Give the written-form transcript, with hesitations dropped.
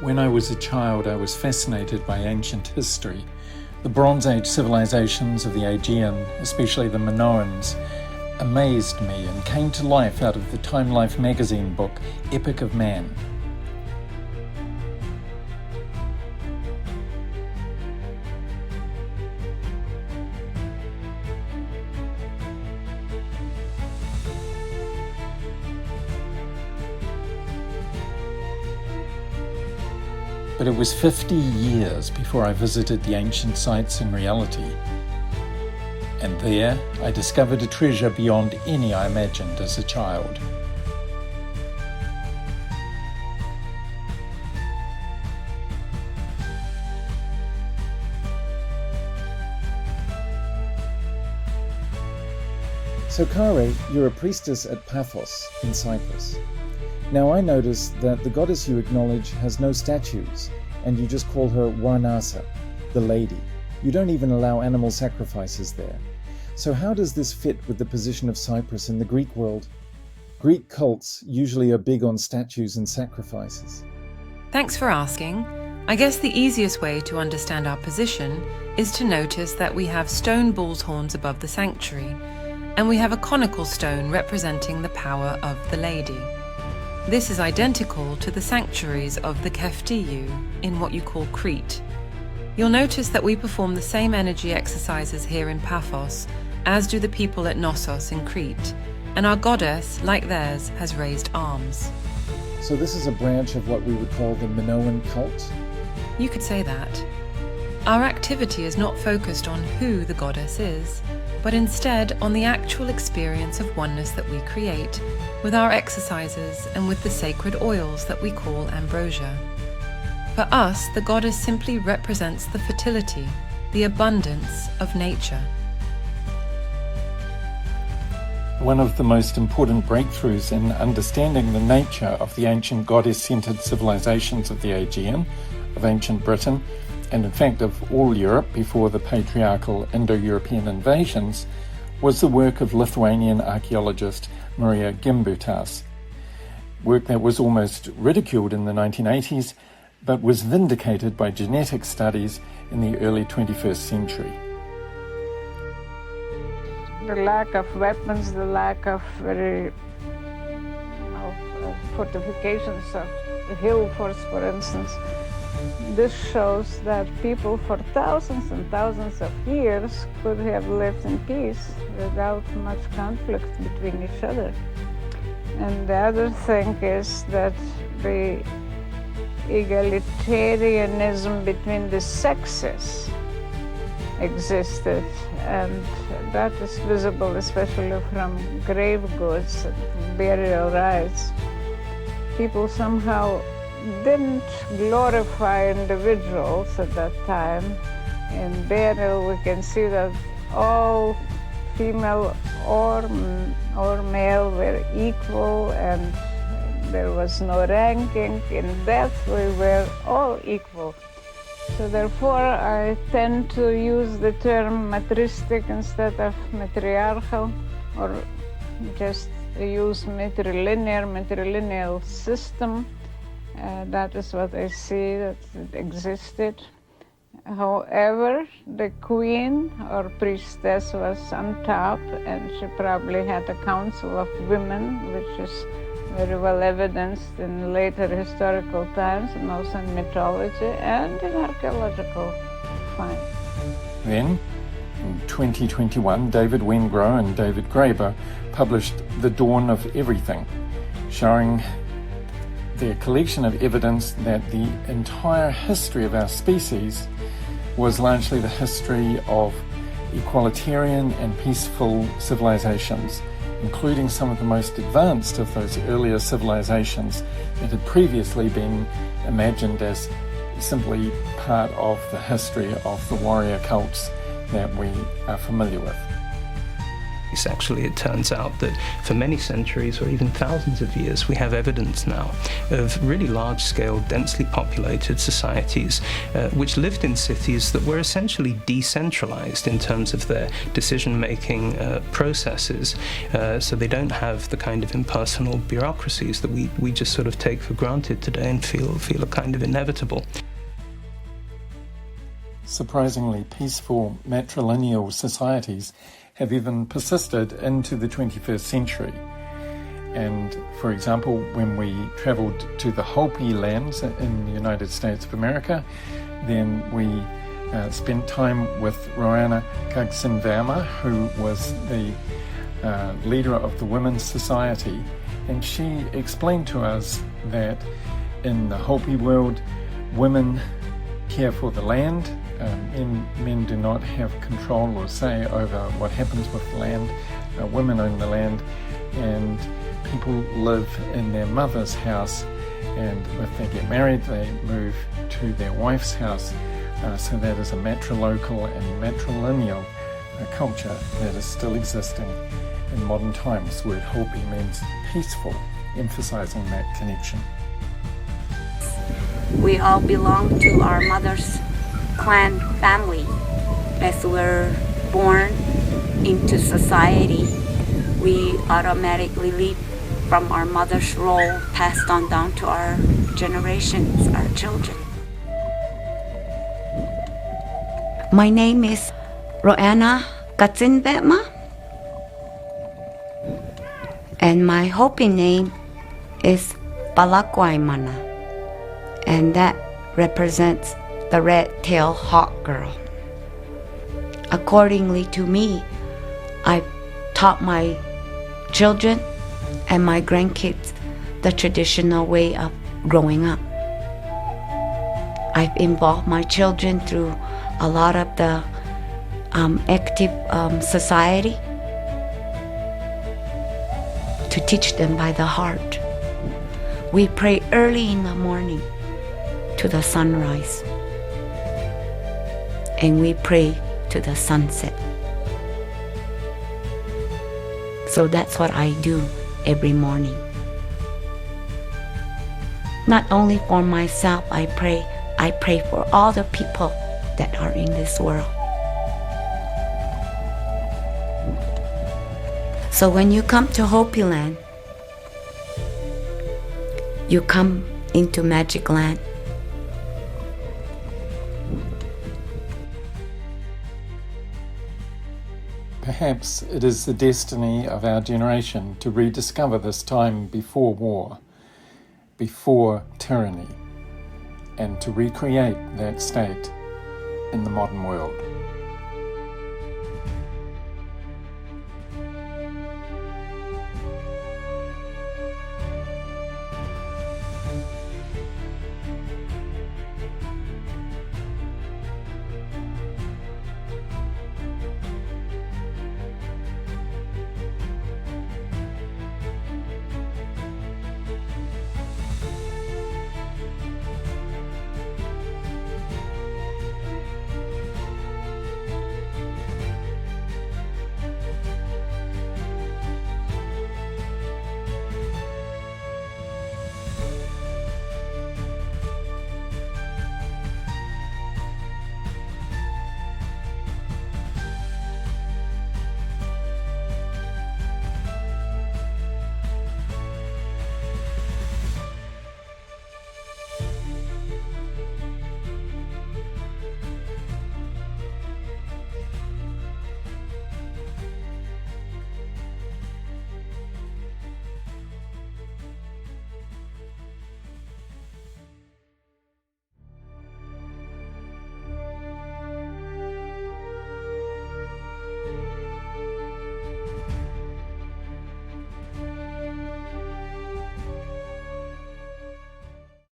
When I was a child, I was fascinated by ancient history. The Bronze Age civilizations of the Aegean, especially the Minoans, amazed me and came to life out of the Time Life magazine book, Epic of Man. But it was 50 years before I visited the ancient sites in reality. And there, I discovered a treasure beyond any I imagined as a child. So Kare, you're a priestess at Paphos in Cyprus. Now I notice that the goddess you acknowledge has no statues, and you just call her Warnasa, the lady. You don't even allow animal sacrifices there. So how does this fit with the position of Cyprus in the Greek world? Greek cults usually are big on statues and sacrifices. Thanks for asking. I guess the easiest way to understand our position is to notice that we have stone bull's horns above the sanctuary, and we have a conical stone representing the power of the lady. This is identical to the sanctuaries of the Keftiu in what you call Crete. You'll notice that we perform the same energy exercises here in Paphos as do the people at Knossos in Crete, and our goddess, like theirs, has raised arms. So this is a branch of what we would call the Minoan cult? You could say that. Our activity is not focused on who the goddess is, but instead on the actual experience of oneness that we create with our exercises and with the sacred oils that we call ambrosia. For us, the goddess simply represents the fertility, the abundance of nature. One of the most important breakthroughs in understanding the nature of the ancient goddess-centered civilizations of the Aegean, of ancient Britain, and in fact of all Europe before the patriarchal Indo-European invasions, was the work of Lithuanian archaeologist Marija Gimbutas, work that was almost ridiculed in the 1980s, but was vindicated by genetic studies in the early 21st century. The lack of weapons, the lack of fortifications of the hill forts, for instance. This shows that people for thousands and thousands of years could have lived in peace without much conflict between each other. And the other thing is that the egalitarianism between the sexes existed, and that is visible especially from grave goods and burial rites. People somehow didn't glorify individuals at that time. In burial we can see that all female or male were equal, and there was no ranking. In death we were all equal. So therefore I tend to use the term matristic instead of matriarchal, or just use matrilineal system. That is what I see that it existed. However, the queen or priestess was on top, and she probably had a council of women, which is very well evidenced in later historical times and also in mythology and in archaeological finds. Then, in 2021, David Wengrow and David Graeber published The Dawn of Everything, showing their collection of evidence that the entire history of our species was largely the history of equalitarian and peaceful civilizations, including some of the most advanced of those earlier civilizations that had previously been imagined as simply part of the history of the warrior cults that we are familiar with. case, actually, it turns out that for many centuries or even thousands of years, we have evidence now of really large-scale, densely populated societies which lived in cities that were essentially decentralized in terms of their decision-making processes. So they don't have the kind of impersonal bureaucracies that we just sort of take for granted today and feel are kind of inevitable. Surprisingly peaceful matrilineal societies have even persisted into the 21st century. And for example, when we travelled to the Hopi lands in the United States of America, then we spent time with Ragana, who was the leader of the Women's Society, and she explained to us that in the Hopi world, women care for the land, men do not have control or say over what happens with the land. Women own the land, and people live in their mother's house, and if they get married, they move to their wife's house. So that is a matrilocal and matrilineal culture that is still existing in modern times. The word Hopi means peaceful, emphasizing that connection. We all belong to our mother's clan family. As we're born into society, we automatically leap from our mother's role, passed on down to our generations, our children. My name is Ragana, and my Hopi name is Balakwaimana, and that represents the red-tailed hawk girl. Accordingly to me, I've taught my children and my grandkids the traditional way of growing up. I've involved my children through a lot of the active society to teach them by the heart. We pray early in the morning to the sunrise, and we pray to the sunset. So that's what I do every morning. Not only for myself, I pray for all the people that are in this world. So when you come to Hopi land, you come into magic land. Perhaps it is the destiny of our generation to rediscover this time before war, before tyranny, and to recreate that state in the modern world.